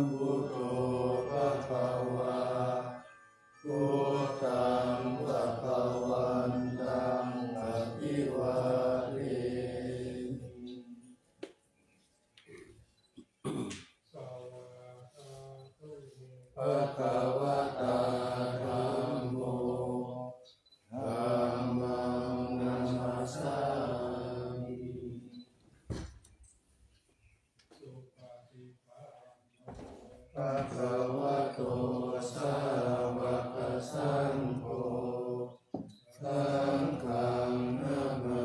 มพุทโธภะคะวาพุทธังภะคะวันตังอะภิวาเทภะคะวะตาธัมโมธัมมังนัมมัสสามิภะคะวะโตสาวกสังโฆสังฆังนะมา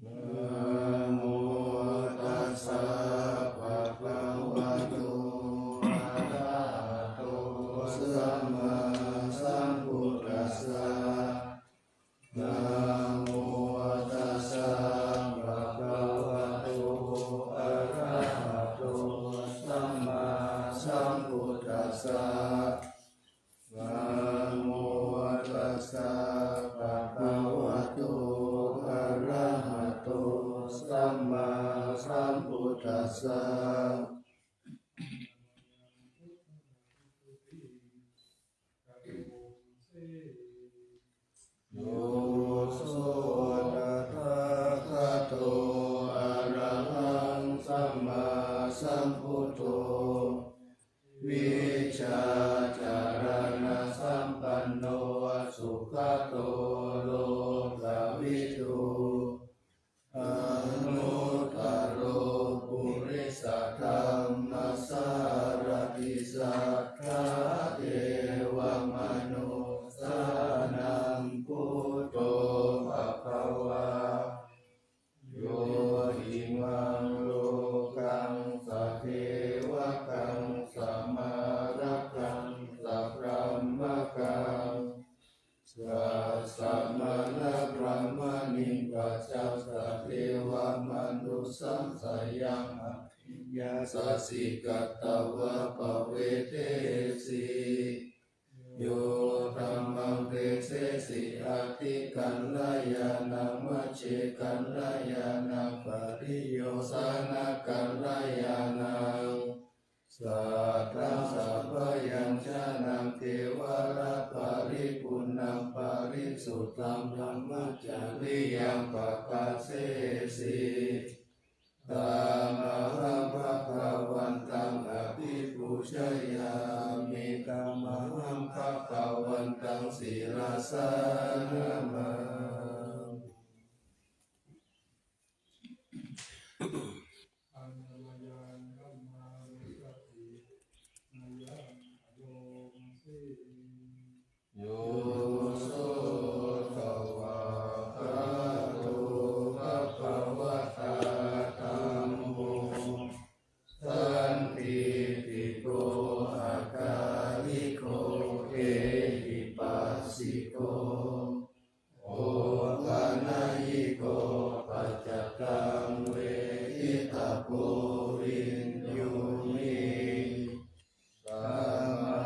นะโมตัสสะภะคะวะโตอะระหะโตสัมมาสัมพุทธัสสะนะโมตัสสะภะคะวะโตอะระหะโตสัมมาสัมพุทธัสสะนะโมตัสสะภะคะวะโตอะระหะโตสัมมาสัมพุทธัสสะโยโสตถาคโตอะระหังสัมมาสัมพุทโธวิชาจารณะสัมปันโนสุขโตโลกวิทูอนุตตโรปุริสธรรมสารติสัทธาเทวมนุสานังพุทโธภคะวาโยหิมังโลกังสัพเพวะกังสัมมารักขังสัพพะมะกังสัมมานะพระมณิปัจจัสสะเทวมนุสสังสยังอภิญญาสัสสิกัตตวะปะเวเทสีโยธัมมังเทเสสิอาทิกัลลายานังมัชฌิกัลลายานังปริโยสานะกัลลายานังสัทธังสัพพยัญชนะเทวราปาริปุณังปาริสุทธังธรรมจาริยังปะกาเสสิตามหังภะคะวันตังอภิปูชยามิตามหังภะคะวันตังศิรสานะมาโยโสภวะคะโตภะคะวะตาธัมโมสันติติโกอาการิโกเอหิปัสสิโกโอปะนะยิโกปัจจตังเวทิตาโพวินยูมิสัมมา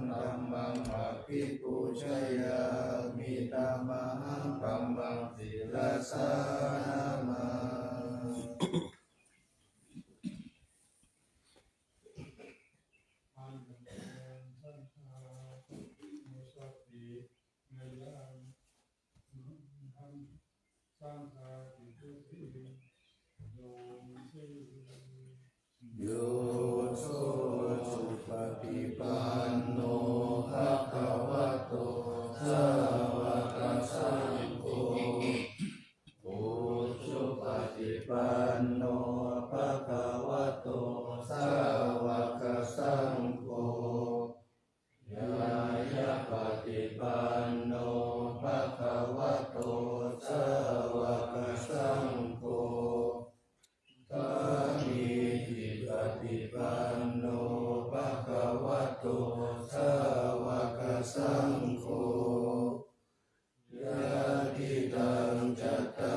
ธัมมังอภิปูชยามิตามหังธัมมังศิรสานะมาโยโสสุปฏิปันโนภะคะวะโตสาวกสังโฆโอสุปฏิปันโนภะคะวะโตสาวกสังโฆยายะปฏิปันโนภะคะวะโตสาวกสังโฆสามีจิปฏิปันโนภะคะวะโตสาวกสังโฆยะติตังจัตตา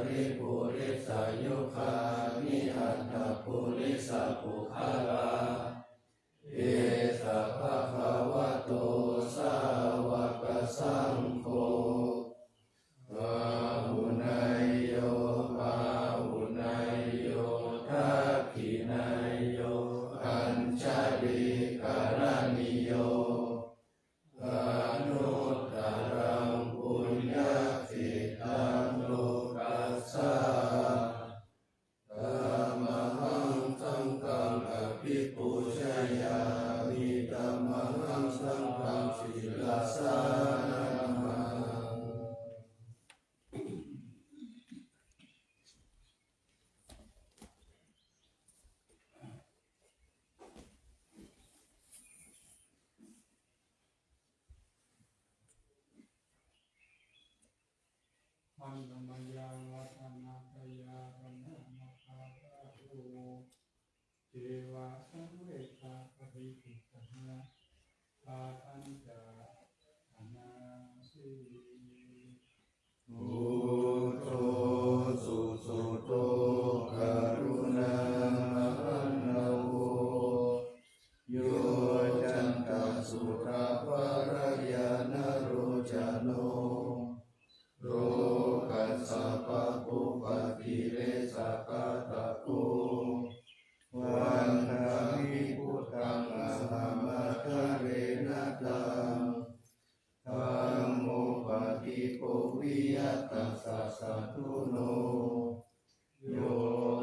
ริปุริสายุคานิอัตถปุริสปุคลาเอ วะสังเวชาปริปิตนะปาทันจาอนาสิ พุทโธสุสุโตกรุณาหันนโวโยจันตสุราภรยานโรจโนโรกัสสะปะปุปติเรสะกะตะโกวันทามิพุทธังอะหัมมะทะเรนะตังธัมโมปฏิโกวิยัตตัสสะสัทธุโนโย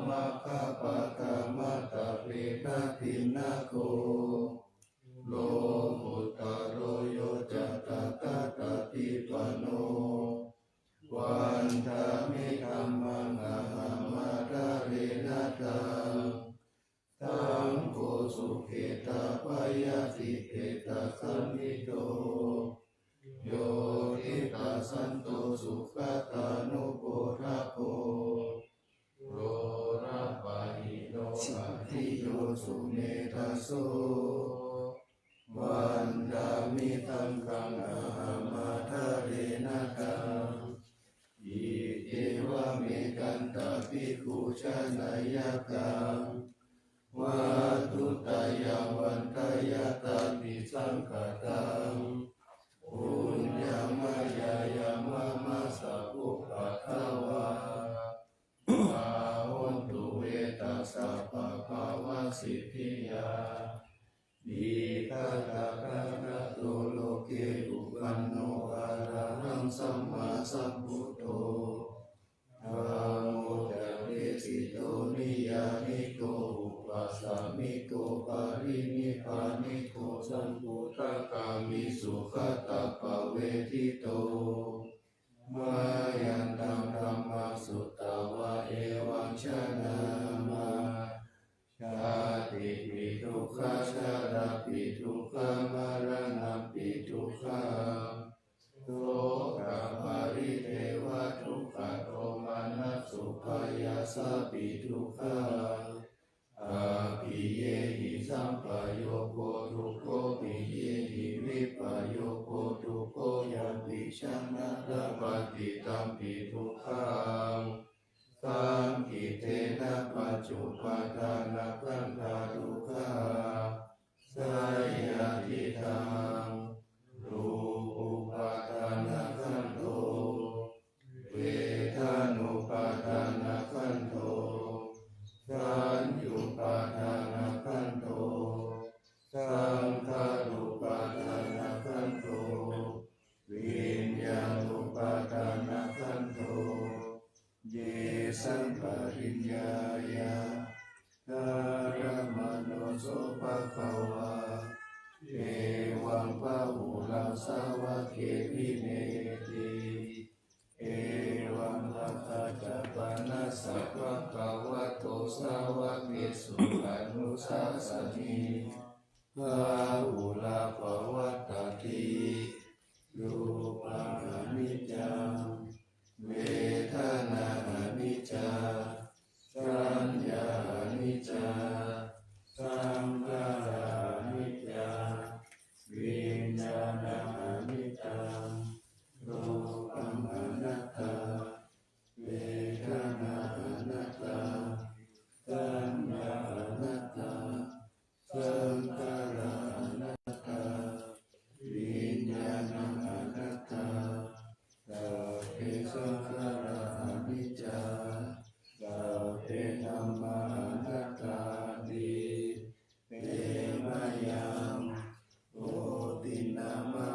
มัคคะปะตะมัตตะเปตตินะโกโลกุตตโรโยจัตตะตติปันโนวันทามิธัมมังอะหัมมะทะเรนะตังธัมโมสุเขตะปะยะติเขตะสัมมิโตโยทิตัสสันโตสุขตานุโปทะโกโรระปะหิโนอะทิโยสุเนทัสโสวันดามิตังคังอะหัมมะทะเรนะตังอิเทวะเมกันตะภิกขุชนายกังวัตถุตายังวันทายตาปิสังขตังปุญญามายายามะมะสัพพุปะทวาภาวันตุเวตัสสะภะคะวะสิทธิยาดีฆะตะคะนะโตโลเกอุปันโนอะระหังสัมมาสัมพุทโธนะโมตัสสะสิโตนิยานิโกอุปัสสะมิโกปะรินิพพานิโกสัมพุทธกามิสุขตะปะเวทิโตมายันตังธัมมังสุตตวะเอวังชนะมาชาติปิทุกขาชาราปิทุกขามรณะปิทุกขาโสกปาริเทวทุกขโทมานัสสุภายาสปิทุกขาอาภิเยหิสัมปโยโคทุกโขปิเยหิวิปโยโคทุกโขยัมปิชันนะระปฏิตัมปิทุกขังสังกิเตนะปัจจุปทานะขันธาทุกขาสายาทิตังรูปุปทานะขันโตเวทานุปทานะขันโตสัญญูปทานะขันโตสังขารุปทานะขันโตวิญญาณุปทานะขันโตเยสังปริญญายาการมโนโสภะคะวาเอวังพะหุลังสาวะเกวิเนติเอวังภะคะจะปานะสัพพะคะวะโตสาวะเกสุอนุสาสนีภะหุลาภวัตติรูปังอนิจจังเวทนาอนิจจาสัญญาอนิจจาสังขารอนิจจาวิญญาณอนิจจังรูปังอนัตตาเวทนาอนัตตาสัญญาอนัตตาสังขารอนัตตาวิญญาณอนัตตาสัพเพสังขาราอนิจจาสัพเพธัมมาอนัตตานิเตมะยังโอตินามะ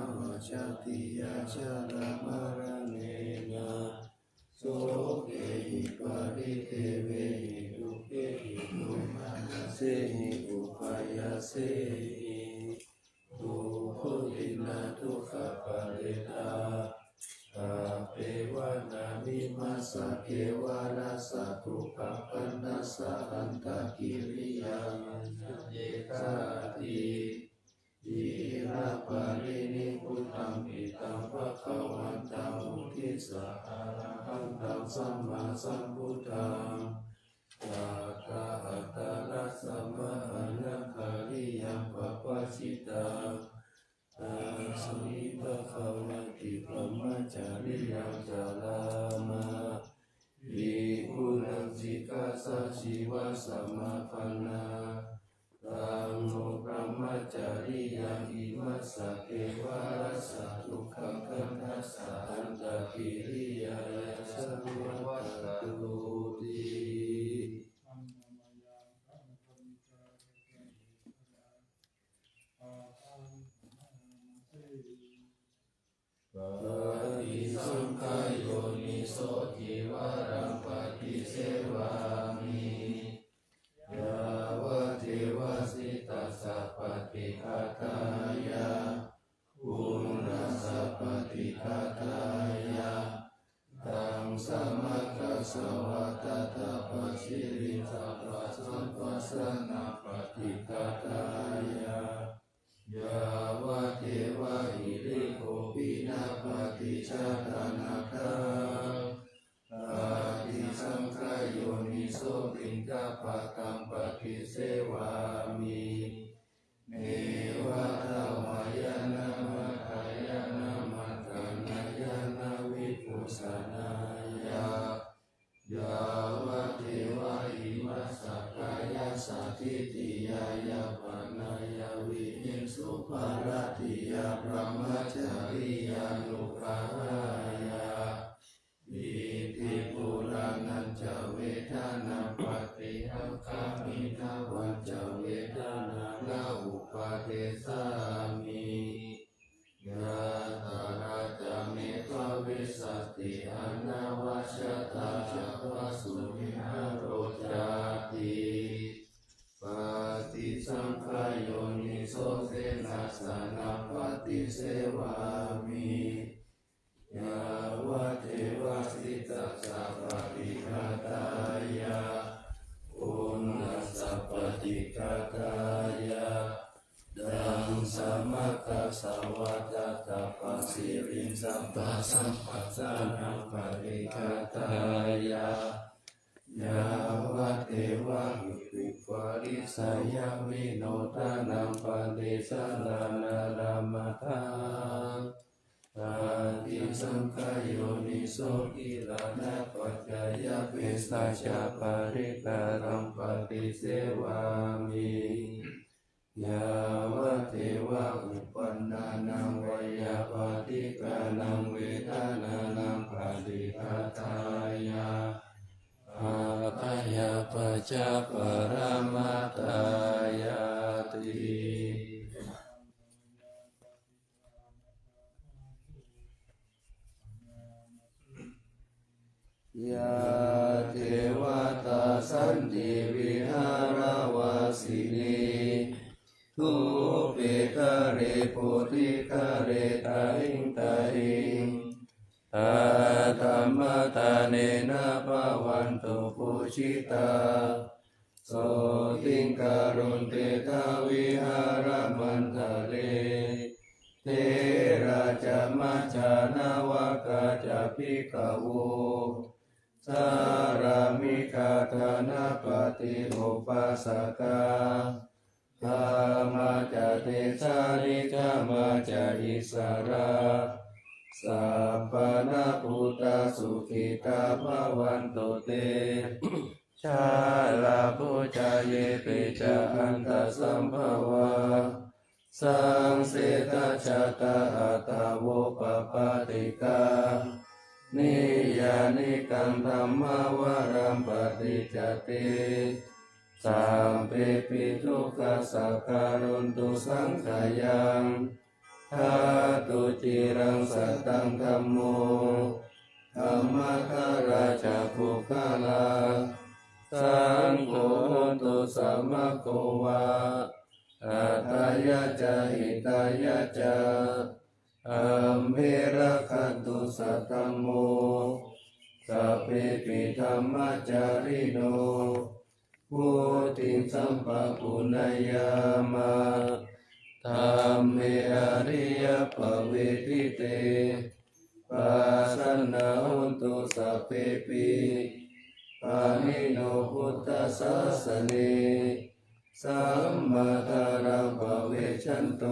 ชาติยาชาลามรณเนนะโสเกหิปาริเทเวหิทุเกหิทุมานะเสหิอุปายาเสหิทุโคตินาทุขะปะเรตาตาเปวะนามิมาสะเกวะราสะทุกขปันนัสสะอันตะกิริยังเยกาติอิระปะรินิพุทธังปิตังภะคะวันตังอุทิสะอะระหังตังสัมมาสัมพุทธังตถาอัตตะสัมมา สิตาอาสุนิปะคะวะติพรหมจาริยังจาลามาภิกขุนังสิกขาสัจฉิวะสัมมาปันนาตังโมพรหมจาริยังอิมัสสะเทวะรัสสะทุกขังคันทัสสะอันตปิริยายะสัพวัตตุติ อัมมายาคัมภวิจาระเกหิปะปะตังนาเส ปฏิสังขายโยนิโสทิวารังปฏิเสวามิยาวะเทวสิตัสสะปฏิฆาตายะปุณัสสะปฏิฆาตายะตังสัมมากัสสวะตตาปัสสิริสัพพะสัมปัสสนาปฏิฆาตายะยาวะเทวะหิริโกปินาปฏิชาตานาคาปฏิสังขายโยนิโสติงกาปะตังปฏิเสวามิเนวะทาวายานามัคคายานามัคคานายานาวิปุสสนายายาวะเทวะอิมัสสะกายาสัทธิติยายาปานายาวิหิงสุภารติยาพระมจาริยานุภายาอิติปุรานันจะเวทนาปฏิหังคามินาวันจะเวทนานาอุปาเทสามิยะตาราจาเมตวิสัสติอานาวาชตาจักวสุมิหารโรจาติปฏิสังขายโยนิโสเสนาสนะปฏิเสวามิยาวะเทวสิตัสสะปฏิฆาตายะปุณัสสะปฏิฆาตายะดังสัมมากัสสวะตตาปัสสิริสัพพะสัมปัสสนาปฏิฆาตายะยาวะเทวะหิปิปริสายาวิโนทานังปฏิสันนานารามาทังปฏิสังขายโยนิโสกิลานะปัจจายะเปสัจจปาริการังปฏิเสวามิยาวะเทวะอุปันนานังวยาปฏิกานังเวทานานังปฏิฆาตายะอาตายาปัจจปรมาตายาติยาเทวตาสันติวิหารวาสินีทุเปกะเรปุติกะเรตาหิงตาหิงตาธรรมตาเนนะภวันตุปุชิตาโสติงการุณเตทาวิหารมันทะเลเทราจามัจจานาวกาจาภิกขโวสารามิกาธนาปฏิโอปัสสกาธรรมาจาเตสาริกามาจาอิสราสัพพนาพุทธสุขิตาภวันตุเตชาลาภูจาเยปิจาอันตสัมภวาสังเสตชาตาอัตาโวปปาติกานิยานิกังธรรมวารัมปฏิจจติสัมเปปิทุกขสักการุณตุสังขายังทาตุจิรังสัตตังธัมโมธัมมะคาราชาภุคาลาสังโฆตุสัมมะโกวาอัตตายะจาหิตายะจาอัมเภระคันตุสัตตัมโมสัพเพปิธัมมัจจาริโนพุติสัมปะปุณยามะธัมเมอริยปเวทิเตปัสสนาหุนตุสัพเพปิปานิโนพุทธสสเนสัมมาทารังภเวช นโต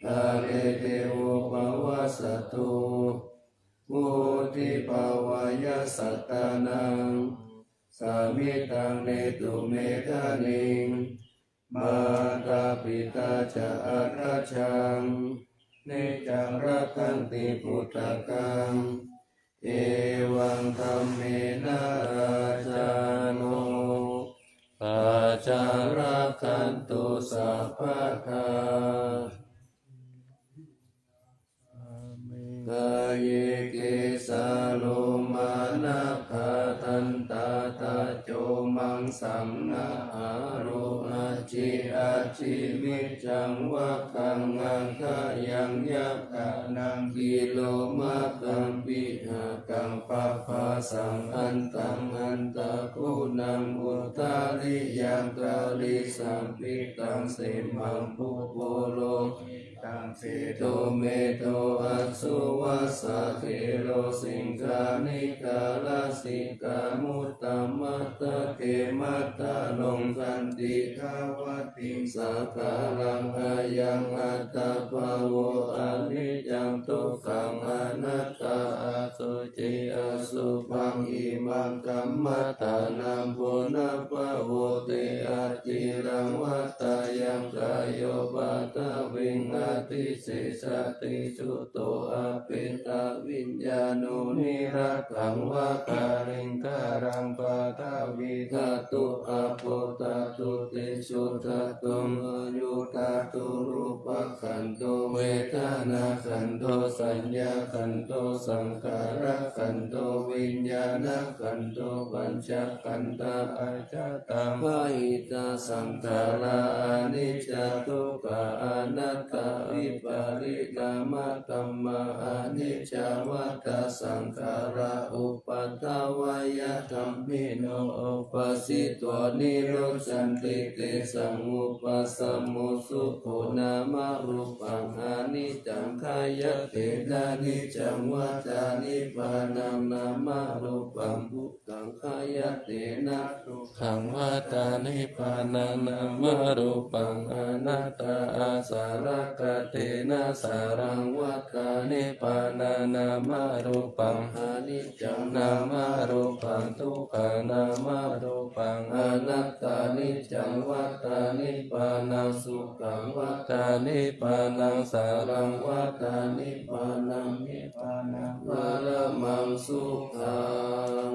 อะเรเทโวปวัสสตุมุทิภาวายสัตตานังสามิตังเนตุเมธานิงมาตาปิตาจะอัตชังเนจังรักขันติพุทธกังเอวังธัมเมนะราชาโนปัจจารักขันตุสัพพทา กายเยเกสาโลมานะคาทันตาตาโจมังสังนาอาโรอาจิอาจิมิจังวะคังอังคายังยักขะนังกิโลมะกังปิหะกังปะภาสังอันตังอันตะกุนังอุตาริยังกาลิสัมปิตังเสมังปุโปโลตังเสโตเมโตอัสสุวัสสะเทโรสิงคานิกาลสิกามุตตมัตตะเกมัตตะลงคันติภาวติสักาลังอายังอัตตาภาวะอนิจจังทุกขังอนัตตาอสุจิอสุภังอิมังกัมมัตตานัมปุณภาวะเตอาจิรังวัตตายังกายโยปัตตวิงอติเสสติสุโตอาปิตาวิญญาณุนิรักขังวะการิงการังปะทาวิทาตุอาโปตาตุติสุทาตุมยุทาตุรูปขันโตเวทนาขันโตสัญญาขันโตสังขารขันโตวิญญาณขันโตปัญจขันธาอาจตังภาหิตาสังขาราอนิจจทุกขาอนัตตาวิปาริกามตัมมาอนิจจวัฏฏสังขาราอุปัฏฐวายธัมมิโนอุปสิตวนิโรธสันติเตสังอุปสัมมุสุโขนามารูปังอนิจจังขายเตนะนิจจังวัฏานิพพานังนามารูปังพุทธังขายเตนะทุกขังวัฏานิพพานังนามารูปังอนัตตาอาสารกเตนะสารังวัฏานิพพานานามารูปังอนิจจังนามารูปังทุกขังนามารูปังอนัตตานิจจังวัฏานิพพานังสุขังวัฏานิพพานังสารังวัฏานิพพานังนิพพานังปรมังสุขัง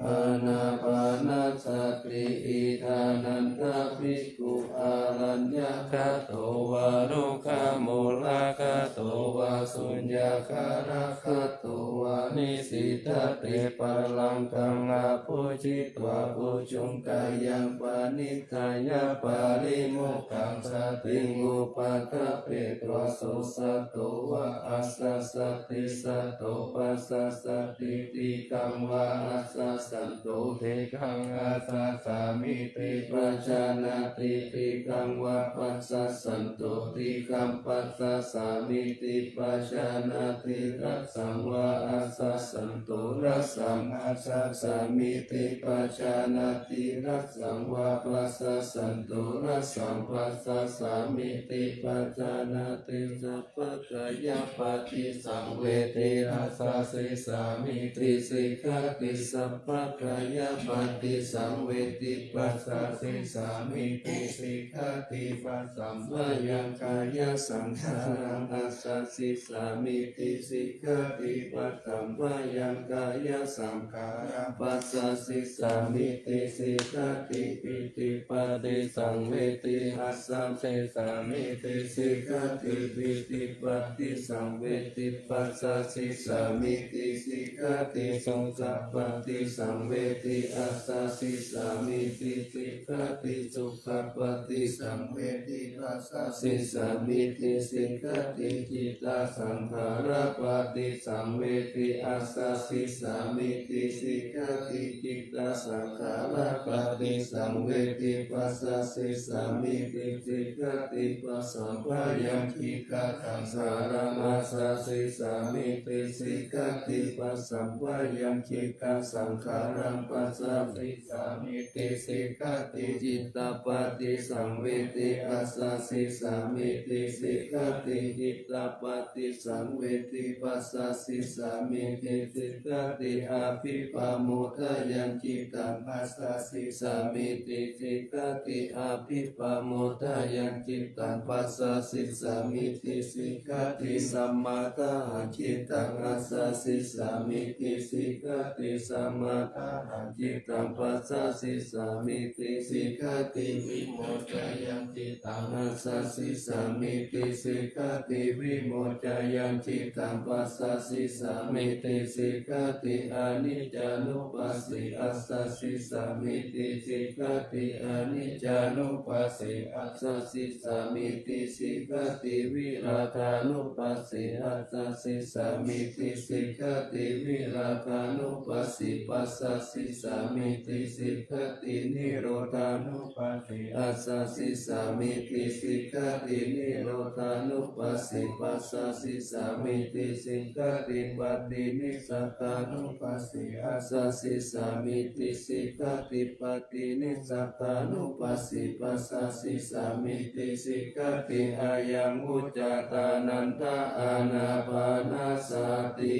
อานาปานาสติอิทานันทภิกขุอารัญญคโตวารุขโมลคโตวาสุญญคารคโตวานิสิตเตปะลังกังอาภูชิตวาภูชุงกายังปานิทายาปาริโมกขังสติงูปัฏฐเปตวสุสัตโตวะอัสสะสติสัตโตปัสสะสติติกังวะอัสสะสันโตเทกังอาสาสามิติปัจจานาติติกังวะปัสสะสันโตติกัมปัสสะสามิติปัจจานาติรัสสังวะอัสสะสันโตรัสสังอัสสะสามิติปัจจานาติรัสสังวะปัสสะสันโตรัสสังปัสสะสามิติปัจจานาติสัพพะกายปฏิสังเวทิรัสสะสิสามิติสิกขติสัพพะกายปฏิสังเวทิปัสสะสิสามิติสิกขติปัสสัมภยังกายสังขารังอัสสะสิสามิติสิกขติปัสสัมภยังกายสังขารังปัสสะสิสามิติสิกขติปิติปฏิสังเวทิอัสสะสิสามิติสิกขติปิติปฏิสังเวทิปัสสะสิสามิติสิกขติสุขปฏิสังเวทิอัสสะสิสามิติสิกขติสุขปฏิสังเวทิปัสสะสิสามิติสิกขติจิตตสังขารปฏิสังเวทิอัสสะสิสามิติสิกขติจิ ตาสังขาราปฏิสังเวทิปัสสะสิสามิติสิกติปัสสัมภายังคิกาขังสารามาสะสิสามิติสิกติปัสสัมภายังคิกาสังขารังปัสสะสิสามิติสิกติจิตตปฏิสังเวทิปัสสะสิสามิติสิกติจิตตปฏิสังเวทิปัสสะสิสามิติสิกติอาภิปาโมทยังจิตตังปัสสะสิสามิติสิกติอาภิปาโมทยังจิตตังปัสสะสิสามิติสิกติสัมมาทาจิตตังปัสสะสิสามิติสิกติสัมมาทาจิตตังปัสสะสิสามิติสิกติวิโมจายังจิตตังปัสสะสิสามิติสิกติวิโมจายังจิตตังปัสสะสิสามิติสิกติอนิจจานุปัสสิอัสสะสิสามิติสิกติอนิจจานุปัสสิอัสสะสิสามิติสิกติวิราคานุปัสสิอัสสะสิสามิติสิกติวิราคานุปัสสิปัสสะสิสามิติสิกตินิโรธานุปัสสิอัสสะสิสามิติสิกตินิโรธานุปัสสิปัสสะสิสามิติสิกติปัตตินิสัตตานุปัสสิอัสสะสิสามิติสิกติปัตตินิสัตตานุปัสสิปัสสะสิสามิติสิกติอายังอุจจาตานันทาอานาปานาสติ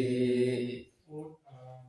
พุทธัง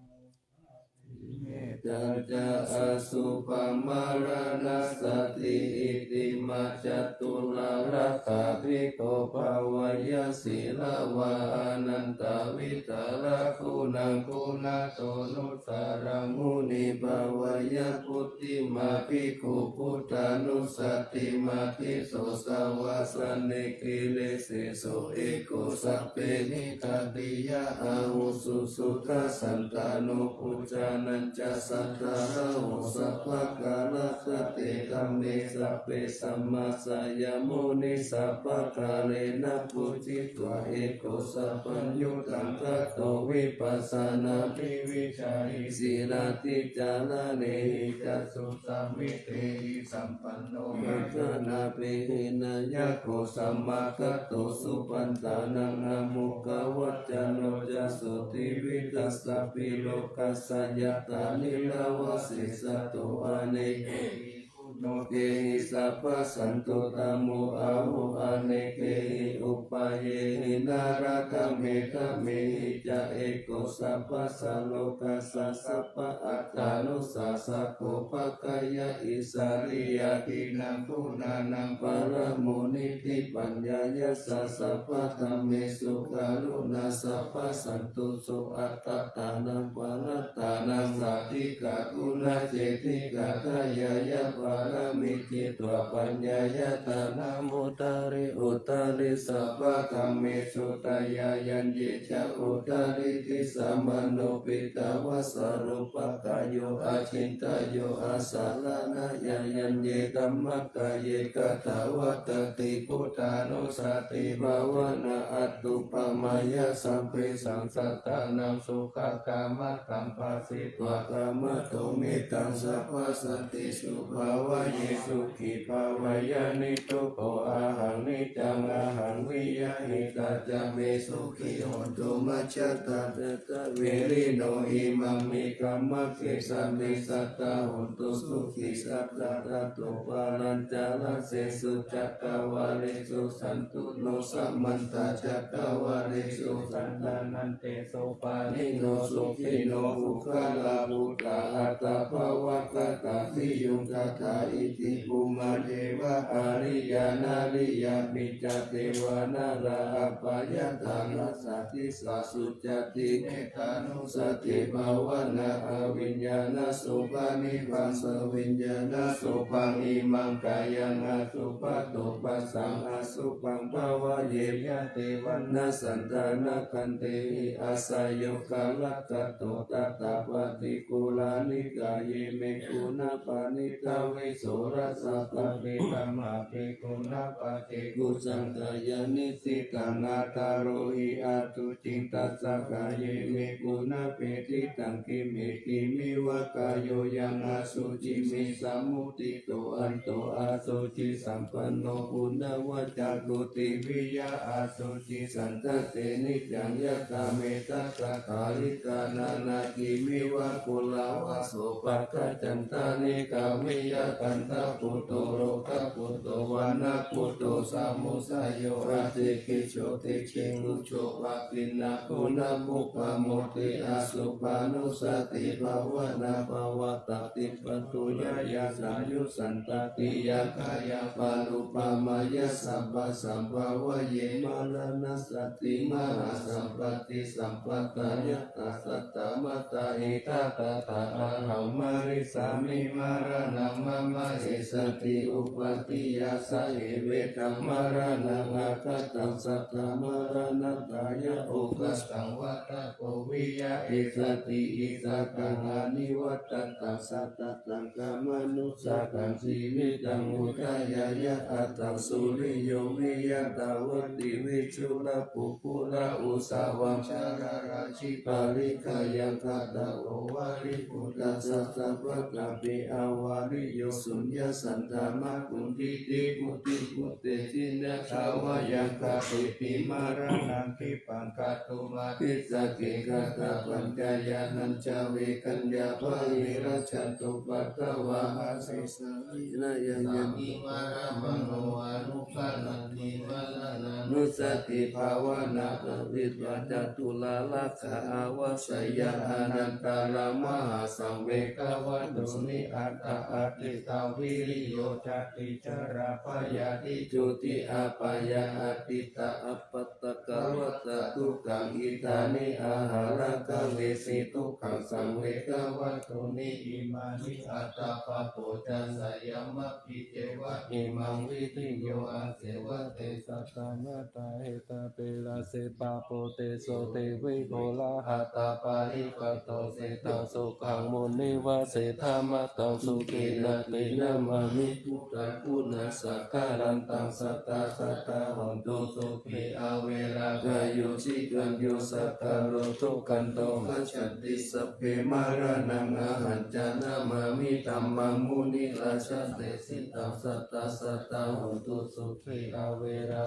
เมต จันจะอสุปมารานาสติอิติมาจตุลารัตถาภิโกภาวายศิลาวาอนันตวิตาระคุณังคุณาโตนุสารังมุนิภาวายพุทธิมาภิกขุพุทธานุสติมาภิโสสาวาสเนกิเลเสโสเอโกสัพเพนิทัตติยะอาหุสุสุขัสสันตานุปุจจานัญจสัทธาโหสัพพะกาลสติธัมเมสัพเพสัมมาสายมุนิสัพพะกาเลนะปุจิตวะเอโกสัพพัญญุตังทัตโตวิปัสสนาภิวิชาหิสีลาติจาราเนหิจัสสุสัมมิเตหิสัมปันโนมัคคนาเปหินายะโกสัมมาคัตโตสุปันตานังอามุขวัจจโนจัสสุติวิตัสสะปิโลกัสสยตานิลาวสิสตโตอเนกโนเกหิสัพพสันตุตโมอาหุอเนเกหิอุปาเยหินาราคเมฆเมหิจะเอโกสัพพสัลโลกัสสะสัพพะอัตตานุสัสสะโกภคายะอิสาริยาทินังคุณานังปารมุนิติปัญญายะสัสสะปะธัมเมสุขารุณาสัพพสันตุสุอัตตานังปารัตตานังสัทธิกะคุณาเจติกะทายายะปารมิจิตวปัญญายะตานามุตาริอุตาริสัพพะธัมเมสุตายายันเยจะอุตาริติสัมมโนปิตาวะสรุปกายโยอาชินตโยอาสาลนะยายันเยกัมมะกายเยกตาวัตติพุทธานุสติภาวนาอัตตุปมายะสัมภิสังสัตตานังสุขกามะตัมภาสิตวะกามะโตเมตังสัพพสติสุภาวะเยสุขิภาวายานิทุโกอาหังนิจังอาหังวิยะหิตาจเมสุขิโหตุมัจจตาเตตะเวริโนอิมังมิกัมมะเกสัมมิสัตตาโหตุสุขิสัตตะตะตุปาลัญจาลเสสุจักขวาเลสุสันตุโนสัมมันตาจักขวาเลสุสันตานันเตโสปานิโนสุขิโนภุคลาภุตาอัตตาภวะกตาทิยุงคาถาอิติภูมาเทวะอาริยานาริยามิจเทวานาราปายตานัสสติสัสสุจติเนตานุสติภาวนาอวิญญาณสุปานิปัสสวิญญาณสุปังอิมังกายังอสุปโตปัสสังอสุปังภาวะเยยะเทวันนาสันตานาคันเตหิอาสายโยกาลกัตโตตตาปฏิกุลานิกายเมกุณปานิตาเว โสรสะปะเวตมะภิกขุนาปะเจกุสังกายนิสิตังนาตาโรหิอาตุจิตตัสสะกายเมกุณเปติตังกิเมกิมิวะกายโยยังอาสุจิมิสัมมุติโตอันโตอาสุจิสัมปันโนปุณณวัจจากุติวิยาอาสุจิสันตเตนิจังยะตาเมตตาคาลิกานานากิมิวะกุลาวะโสปะกะจันตานิกามิยะกันตาปุตโตโรกะปุตโตวานาปุตโตสามุสายโยอาติกิโชติเชงุโชปะปินาโกนามุปะโมติอาสุปานุสติภาวนาภาวตติปันตุยายาสายุสันตติยากายาปาลุปามายาสัพพะสัมภาวะเยมารานัสสติมาราสัมปติสัมปตายะตัสสตตมัตตาหิตาตถาอะหังมาริสามิมารานังมะมะเอสติอุปติยาสะเหเวตัมมารานังอาคตังสัตตมารานัตายะโอกัสตังวัตตะโกวิยะเอสติอิสตังอานิวัตตังสัตตตังกามนุสาตังสีวิตังอุทายายะอัตตังสุริโยวิยะตาวติวิชุระปุปุระอุสาวังชาราราชิปาริกายังคาตาโอวาริปุตตะสัสสะปะกะปิอาวาริโยสุญญสันตามะกุณทิติมุติมุตเตจินะชาวายังคาติปิมารานังคิปังคาตุมาติสะเกกะตะปัญญายานัญจเวกัญญาภวิรัชตุปัตตวะอาเสสะวินะยังยันติมาระมโนอนุปานันติวะนานุสติภาวนาปวิตวะจตุลาลักขะอาวะสยาอนันตารามหาสังเวกวัตตุนิอัตตะอติตาวิริโยชติชราปยาติจุติอาปยาอติตาอัปปตะกวัตตุกังอิตานิอาหารกเวสิตุขังสังเวกวัตตุนิอิมานิอัตตาปะโปจัสสยามะปิเจวะอิมังวิทิโยอาเสวะเตสัตตานาตาเหตาเปลาเสปาโปเตโสเตวิโกลาหะตาปาริปโตเสตังสุขังมุนิวาเสธามะตังสุขินาเตนะมามิพุทธะพุทธะสักการันตังสัตตาสัตตาหันตุสุขิอาเวรากายโยชิกันโยสักการโรทุกันโตขัจฉติสัพเพมารานังอาหันจานามามิตัมมังมุนิราชเตสิตังสัตตาสัตตาหันตุสุขิอาเวรา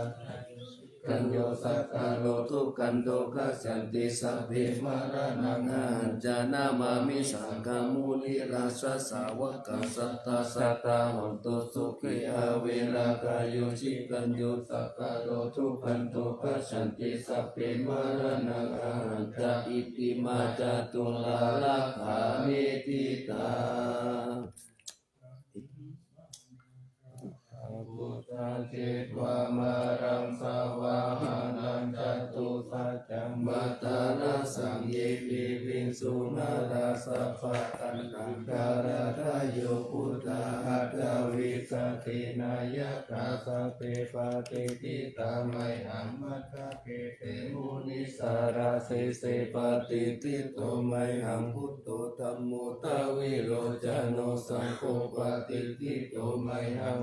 กันโยสักการโรทุกันโตขัจฉติสัพเพมารานังอาหันจานามามิสังฆมุนิราชสาวกังสัตตาสัตตาหันตุสุขิอาเวรากายโยชิกันโยสักการโรทุกันโตขัจฉติสัพเพมารานังอาหันจาอิติมาจาตุลาลักขามิติตาพุทธาเจตวามารังสาวาหานังจัตุสัจจังมัตตานาสังเยปิวิงสุนาราสัพพะตันตังการาทายโยพุทธาหัตถวิสตินายกาสเปปะเตติตาไมหังมัคคะเกเตมุนิสาราเสเสปะติติโตไมหังพุทโธธัมโมตาวิโรจโนสังโฆปะติติโตไมหัง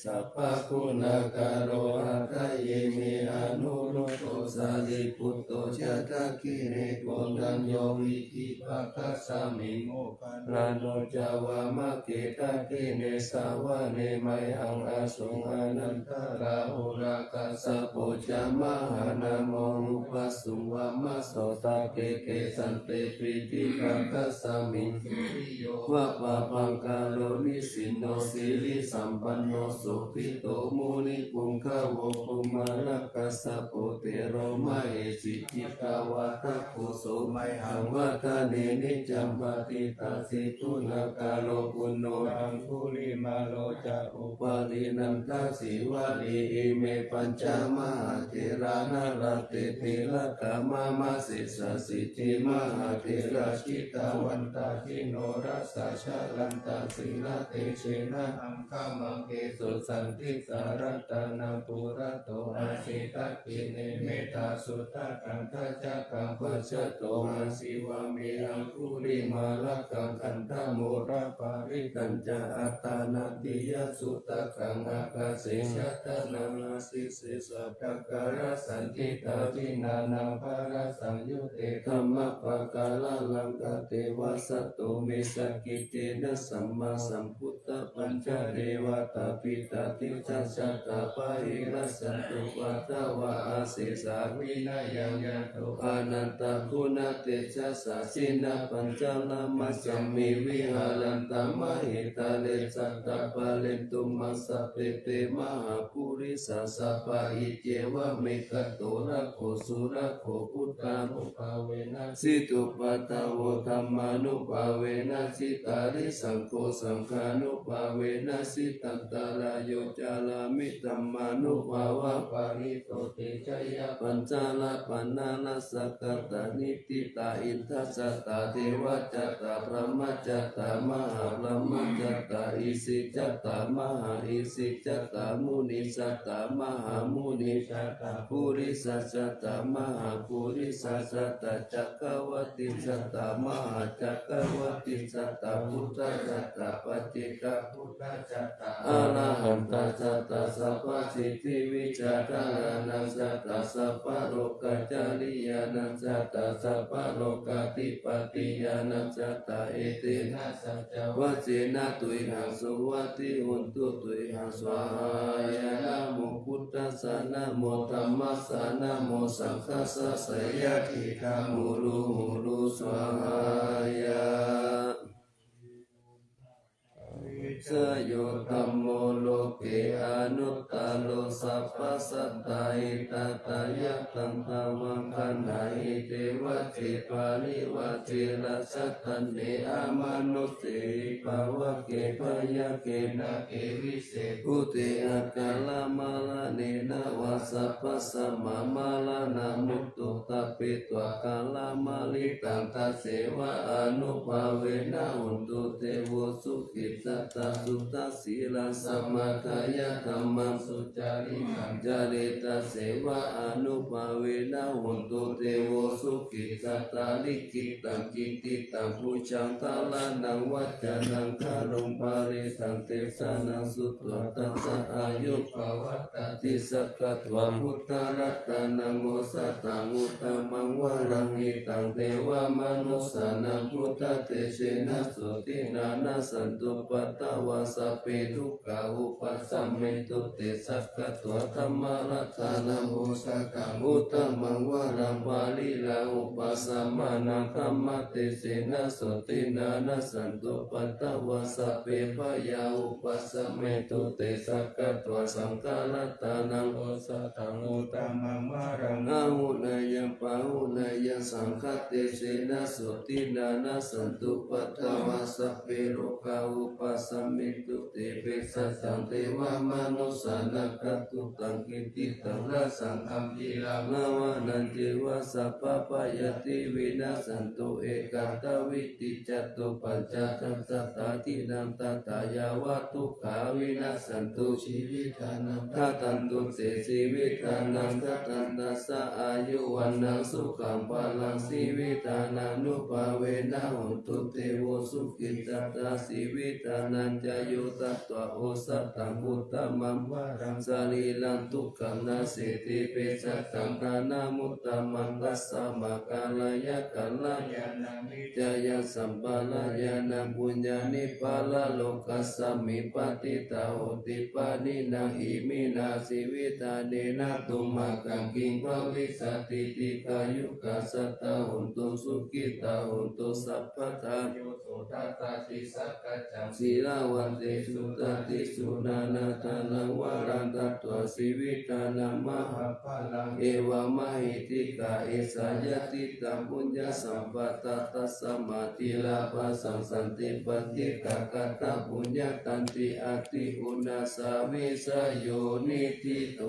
สัพพะคุณากาโรอัตเยเมอนุรุตโตสาลิปุตโตชะตะกิเรโกนัญโยวิธิภะคะสามิโมคันลาโนจาวามะเกตะกิเนสาวะเนไมหังอาสงอนันตราหุราคัสสะโพจามหานาโมรุปัสสุวามะโสตาเกเกสันเตปิติภะคะสามิสุริโยวะปะปังกาโลนิสินโนสิริสัมปันโนสุขิโตมุนิปุงคะโวปุมารักกัสสะโพเตโรมาเอสิจิกาวาทัพโพโสไมหังวัฏเนนิจัมปติตาสิทุนากาโลปุณโนอังคุลิมาโลจะอุปาลินันทสิวะลีอิเมปัญจมหาเถรานาราเตเทระกามามะสิสสิจิมหาเถราชิตาวันตาชิโนรัสสะชะลันตาสิลเตเชนะอังคามังเกสุสันติสารัตนาปุระโตอาสิตะกิเนเมตาสุตตะกังทัจจกังปัจจโตอาสิวะเมอังคุลิมาลกังคันธโมระปาริกัญจอัตตา นาติยสุตตังอากาเสชะตนานาสิเสสัพพะการสันติตาวินานาภารสังยุเตธรรมปะกาลลังกเตวะสัตโตเมสกิเตนะสัมมาสัมพุทธปัญจเดวตาปิตาติจัสสะตาปะหิรัสสันตุวัตวะอาเสสาวินายังยันโตอานันตคุณเตชะสะสินะปัญจนามัสสมิวิหารันตมหิตาเลสัตตะปะเลตุมัสสะเปเตมหาภูริสัสสะปะอิเจวะเมกะโตระโคสุระโคพุทธานุภาเวนะสิตุปัตตะโวธัมมานุภาเวนะสิตาริสังโฆสังฆานุภาเวนะสิตันตารายโยจาลามิธัมมานุภาวะปาริโตเตชะยะปัญจาลปันนาลสักกตานิติตาอินทัสสะตาเทวจัตตาพระมัจจตามหาพระมัจจตาอิสิจัตตามหาอิสิจัตตามุนิสัตตามหามุนิสัตตาภูริสัจตามหาภูริสัจตาจักขวัตติสัตตามหาจักขวัตติสัตตาพุทธสัตตาปฏิกะพุทธสัตตาอรหันตสัตตาสัพพสิทธิวิจารณังสัตตาสัพพโลกจาริยานังสัตตาสัพพโลกติปติยานังสัตตาเอเตนะสัจจวัจเจนะตุยหังสุวัติหุนตุตุยหังสวายานะโมพุทธัสสะนะโมธัมมัสสะนะโมสังฆัสสะสยะทิธามุรุสวายาสโยธัมโมโลเกอนุตตโลสัพพสัตตาหิตตายะตังตาวังคันหาหิเทวะเจปาริวะเจระสัตตันเนอามานุเตภาวะเกภยะเกนะเกวิเศษอุเตอะกาลมาลาเนนะวะสัพพสัมมามาลานามุตตุตะเปตวะกาลมาลิตังตัสเสวะอนุภาเวนะหุนตุเตโวสุขิตตาสุตสีลาสัมมาทายะธัมมังสุจาริตังจาริตาเสวะอนุภาเวนะหุนตุเตโวสุขิตตาลิกิตังกิติตังปุชังทาลานังวัจจานังคารุงปาริสังเตสานังสุตวะตัสสะอายุปวัตตติสักขะตวะพุทธรัตนังโมสัตตังอุตตมังวะรังหิตังเทวมนุสสานังพุทธเตเชนะสุตินานาสันตุปัตตวาสเปทุกขาอุปัสสัมเมตุเตสักขะตัวธรรมรัตนะโมสักขังอุตตมังวะรังปาลิลาอุปัสสัมมานังธรรมเตเสนะสุตินานาสันตุปัตตวาสเปพยาอุปัสสัมเมตุเตสักขะตัวสังฆรัตนังโอสัตถังอุตตมังวะรังอาหุนายยังปาหุนายยังสังฆเตเสนะสุตินานาสันตุปัตตวาสเปโรกาอุปัสสัมเมตุเตเปสัสังเทวมนุสานังกัตตุตังกิติตังราสังอัมพีรังนาวานันเทวะสัพพะปะยติวินาสันตุเอกัตตวิติจัตตุปัญจทัสสะตาทินังตตายาวะทุกขาวินาสันตุชีวิตานังทัตันตุเสชีวิตานังทัตันตัสสะอายุวันนังสุขังพลังชีวิตานังนุภาเวนะหุนตุเตโวสุขิตัตตาชีวิตานันจโยตัตตวะโอสัตตังพุทธมังวะรังสาลีลังทุกขังนาสิติเปสัตตังนานามุตตมังกัสสะมะกาลายะกัลลายานามิจายะสัมปะลายานาปุญญานิปาลาโลกัสสมิปติตาโหติปานินาหิมินาสิวิตาเนนะตุมากังกิงภวิสติติกายุกัสสตาหุนตุสุขิตาหุนตุสัพพะทาโยโสทัตตาติสักกัจจังศีลาวันเตสุตติสุนานาทานังวารันตัตวสิวิตานังมหาภาลังเอวามหิติกาเอสายติตัมปุญญสัมปตตัสสมาติลาภสังสันติปฏิกากัตตปุญญตันติอติอุณาสามิสโยนิทิโต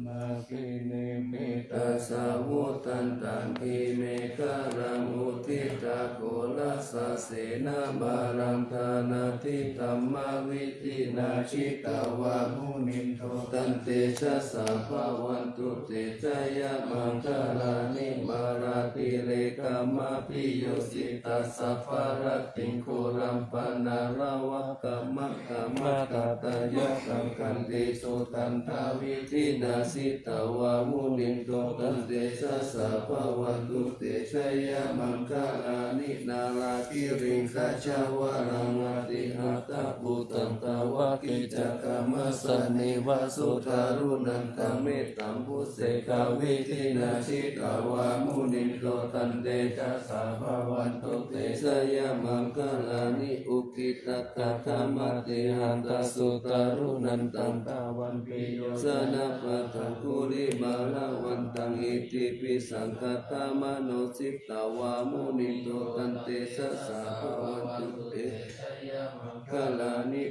มาคินิมิต ตัสสะวุตันตังกิเมฆะรังอุทิตาโกลัสสะเสนาบารังธานาทิตัมมาวิธินาชิตาวามุนินโทตันเตชะสะภะวันตุเตชะยะมังคลานิมาราติเรกามะพิโยสิตัสสะภะรติงโครัมปนาลาวะกัมมะกัมมะตตายะสังคันติโสตันทาวิธินาสิตาวามุนินโตตันเตชะสะภะวันตุเตชะยะมังคลานินาราคิริงคาชาวารังอาติหัตถะปุตตันตาวะกิจักกัมมะสนิวาสุทารุนันตเมตตัมพุเสกาวิธินาชิตาวามุนินโตตันเตชะสะภะวันตุเตชะยะมังคลานิอุกิตตะธรรมติหันตสุตารุนันตังตาวันปิโยสนะปะทังคุริมาลาวันตังอิติปิสังคตามโนสิตาวามุนินโตตันเตชะสะภะวันตุเตชะยะมังคลานิ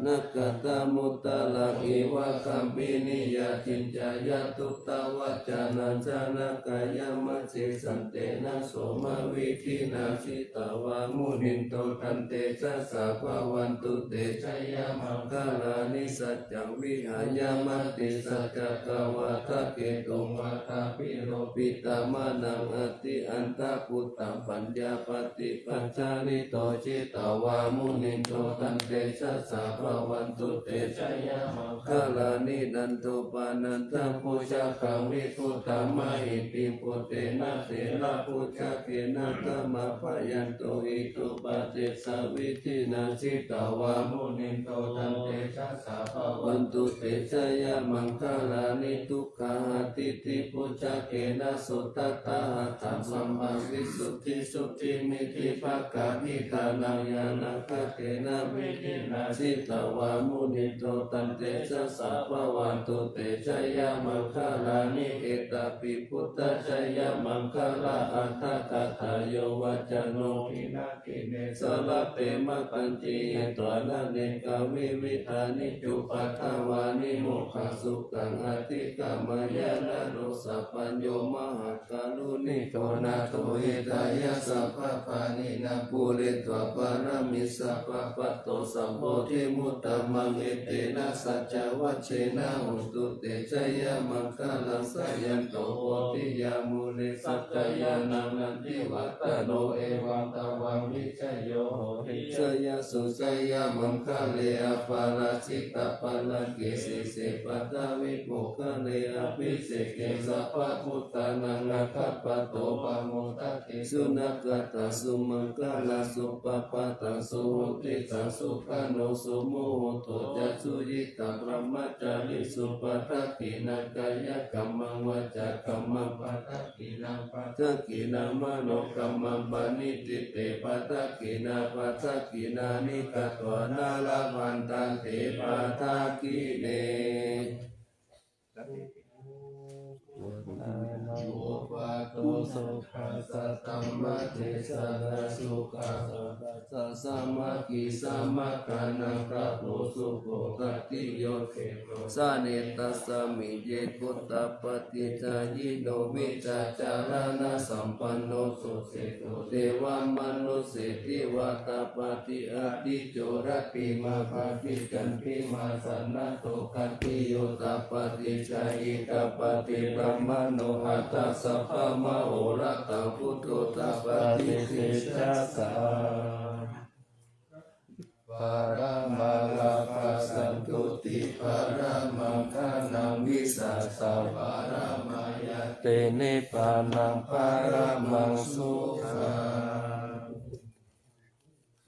นักตามุตตะลังเอวะคัมปินิยาจินจายาตุตาวะจานันจานากายามัจเจสันเตนะโสมาวิธินาชิตาวามุนินโตตันเตชะสะภะวันตุเตชะยะมังคลานิสัจจังวิหายามติสัจจกวาทะเกตุงวาทาปิโรปิตามานังอติอันตะพุตตังปัญญาปฏิปัจจาริโตจิตาวามุนินโตตันเตชะสะภะวันตุเตชะยะมังคลานินันโตปานันทังปุชะคังวิพุตตามะหิติปุเตนะเถระปุชะเกนะธัมมะพยันโตอิตุปะเจสาวิธินาชิตาวามุนินโตตันเตชะสะภะวันตุเตชะยะมังคลานิทุกขาติติปุชะเกนะสุตตะหะธัมมัมมะวิสุทธิสุทธิมิธิภะกะนิทานังญาณคเตนะวิธินาชิตาวามุนินโตตันเตชะสะภะวันตุเตชะยะมังคลานิเอตปิพุทธชยมังคลาอัตถกถาโยวัจโนทินาคิเนสลเปมะปัญจีตัวนาเนกาวิวิธานิจุปัฏฐวานิโมขสุขังอธิกามายานาโรสัพพัญโยมหากาลุนิโตนาโตเอตายะสัพพะปานินาปุเรตวะปารามิสัพพะปะโตสัมโพธิมุตตมังเอเตนะสัจจวัชเชนะหุตุเตชะยะมังคลังสยันโตโพธิยามุนิสัจจยานังนันทิวัตโนเอวังตวังวิชโยโหติชยสุชยมังคเลอปาราชิตปัลลกิสิเสปัตตวิโมคเลอภิเสกเกสัพพะพุทธานังนาคัปปะโตปะโมทะเกสุนักตาสุมังคลาสุปปะตังสุติตังสุขโนสุโมโหโตจัสสุยิตังพระมัจจาริสุปทักขินากายกัมมังวจักกัมมังปทักขินังปทักขินามโนกัมมังปณิติเตปทักขินาปทักขินานิกัตวนาลาวันตันเตปทักขิเนโยปะโตสุขัสสะธัมมะเทสนาสุขัสสะสัมมากิสัมมาคานังพระโพสุโภคติโยเขโรสาเนตัสสะมิเยกุตตะปฏิจายิโนวิจาจารณะสัมปันโนสุเสโตเทวมนุสเสติวัตตปฏิอติโจรติมาภาติกันติมาสันนะโตคันติโยตปฏิจายิตปฏิบรมโนอัตตสัพพะมโหระตังพุทโธตปฏิเสชะสาปารามาลาภัสสันตุติปารามังคานังวิสัสสะปารามายาเตเนปานังปารามังสุขัง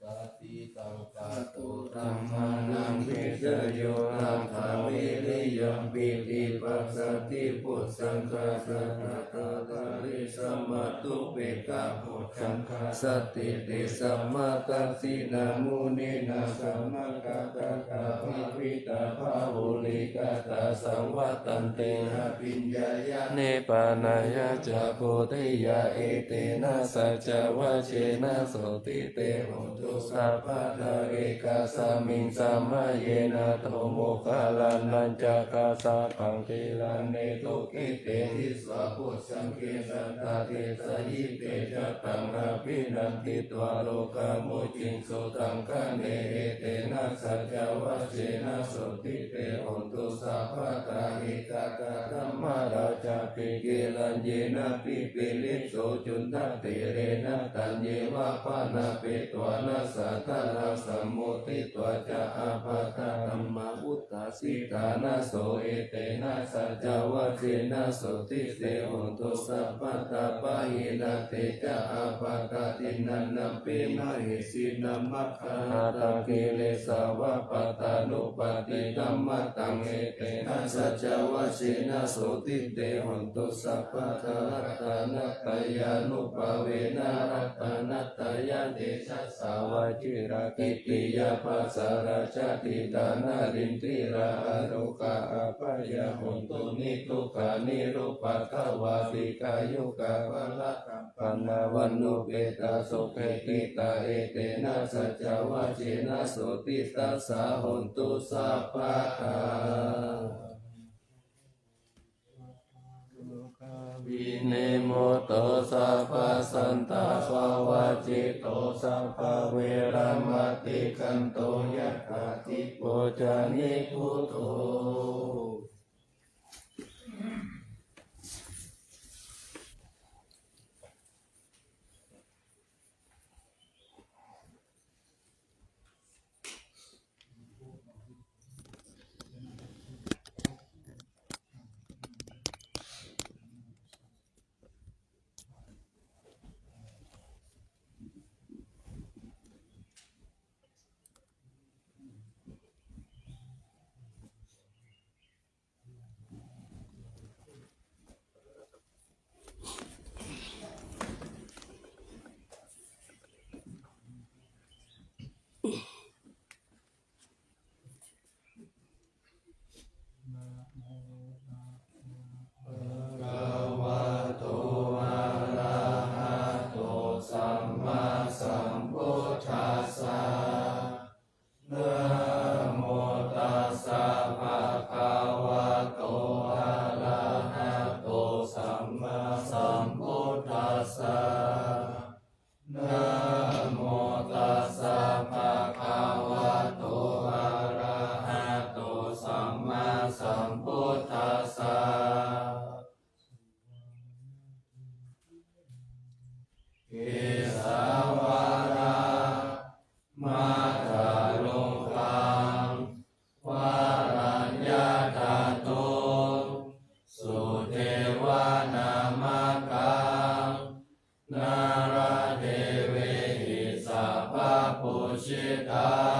สัตติตังปะตุธัมมานังวิเศโยตังภาวิริยมปิติปัสสติปุตสังฆาสนาตาตาริสัมมาตุเปกะปุตสังฆาสติติสัมมาตัสสินามุนินาสัมมากัตตะภิวิตาภาวุลิกตาสังวัตันเตนะปิญญายะเนปานายะจะโพธิยาเอเตนะสัจวะเชนะโสติเตโหตุสัพพะทะเอกาสามิงสัมมาเยนะโตโมคาลานันจะก าสะกังกิลันเนตุกิเตทิสวะพุทธังกิสัตตาเตสยิเตจะตังอาภินันติตวาโลกามุจินสุตังคะเนเตนะสัจจวัชเชนะสุติเตโหตุสัพพะตาหิตากะธัมมาราชาปิกิลันเยนะปิปิลิโสจุนทัตเตเรนะตัญเยวะปะนะเปตวานะสัทธะราสัมมุติตวะจะอาภาตาธัมมาอุตตาสิกานะโสเอเตนะสัจจวัชเชนะสุติเตโหตุสัพพะตาปะหินะเตจะอาภาตาตินันนะเปนะหิสินะมัคคะตังกิเลสาวะปะตานุปาติธัมมะตังเอเตนะสัจจวัชเชนะสุติเตโหตุสัพพะตารัตตานัตตยานุภาเวนะรัตตานัตตยาเดชะสาวาจิรากิติยาปัสสาราชาติดานารินทิราอารุกาอาปายาหุนตุนิทุกานิรุปัทวาติกายุกาภละกัมปันนาวันนุเปตาสุเขติตาเอเตนะสัจจวัชเชนะสุติตัสสะหุนตุสัพพะทาวิเนโมโตสัพพสันตาสวาจิโตสัพพเวรมติกันโตยัคขาติโกจานิพุทโธนาราเทเวหิสัพพะปุชิตา